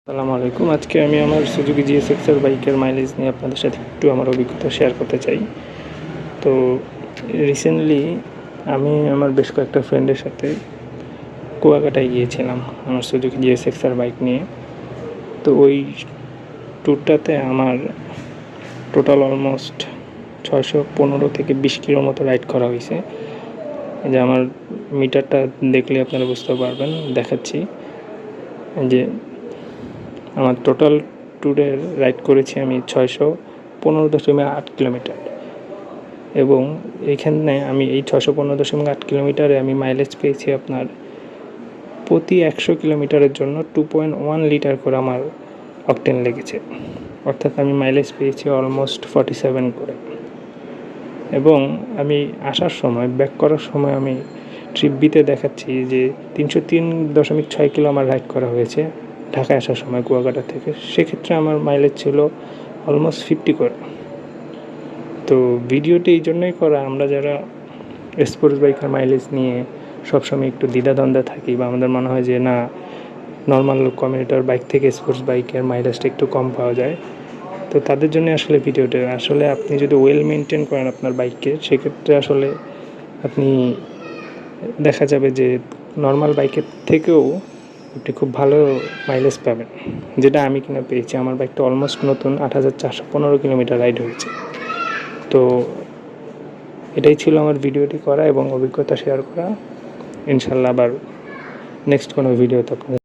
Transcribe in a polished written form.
আসসালামু আলাইকুম। আজকে আমি আমার সুজুকি জিএসএক্সআর বাইকের মাইলেজ নিয়ে আপনাদের সাথে একটু আমার অভিজ্ঞতা শেয়ার করতে চাই। তো রিসেন্টলি আমি আমার বেশ কয়েকটা ফ্রেন্ডের সাথে কুয়াকাটায় গিয়েছিলাম আমার সুজুকি জিএসএক্সআর বাইক নিয়ে। তো ওই ট্যুরটাতে আমার টোটাল অলমোস্ট 615 থেকে 20 কিলোর মতো রাইড করা হয়েছে। যে আমার মিটারটা দেখলে আপনারা বুঝতে পারবেন, দেখাচ্ছি যে আমার টোটাল ট্যুরের রাইড করেছি আমি 615.8 কিলোমিটার, এবং এইখানে আমি এই 615.8 কিলোমিটারে আমি মাইলেজ পেয়েছি আপনার প্রতি 100 কিলোমিটারের জন্য 2.1 লিটার করে আমার অকটেন লেগেছে। অর্থাৎ আমি মাইলেজ পেয়েছি অলমোস্ট 47 করে। এবং আমি আসার সময়, ব্যাক করার সময় আমি ট্রিপ বিতে দেখাচ্ছি যে 303.6 কিলো আমার রাইড করা হয়েছে ঢাকায় আসার সময় কুয়াকাটা থেকে। সেক্ষেত্রে আমার মাইলেজ ছিল অলমোস্ট 50 করে। তো ভিডিওটি এই জন্যই করা, আমরা যারা স্পোর্টস বাইকের মাইলেজ নিয়ে সবসময় একটু দ্বিধাদ্বন্দ্বে থাকি, বা আমাদের মনে হয় যে না, নর্মাল কমিউটার বাইক থেকে স্পোর্টস বাইকের মাইলেজটা একটু কম পাওয়া যায়, তো তাদের জন্য আসলে ভিডিওটা। আসলে আপনি যদি ওয়েল মেনটেন করেন আপনার বাইককে, সেক্ষেত্রে আসলে আপনি দেখা যাবে যে নর্মাল বাইকের থেকেও আপনি খুব ভালো মাইলেজ পাবেন, যেটা আমি কিনা পেয়েছি। আমার বাইকটা অলমোস্ট নতুন, 8,415 কিলোমিটার রাইড হয়েছে। তো এটাই ছিল আমার ভিডিওটি করা এবং অভিজ্ঞতা শেয়ার করা। ইনশাল্লাহ আবার নেক্সট কোনো ভিডিওতে আপনাদের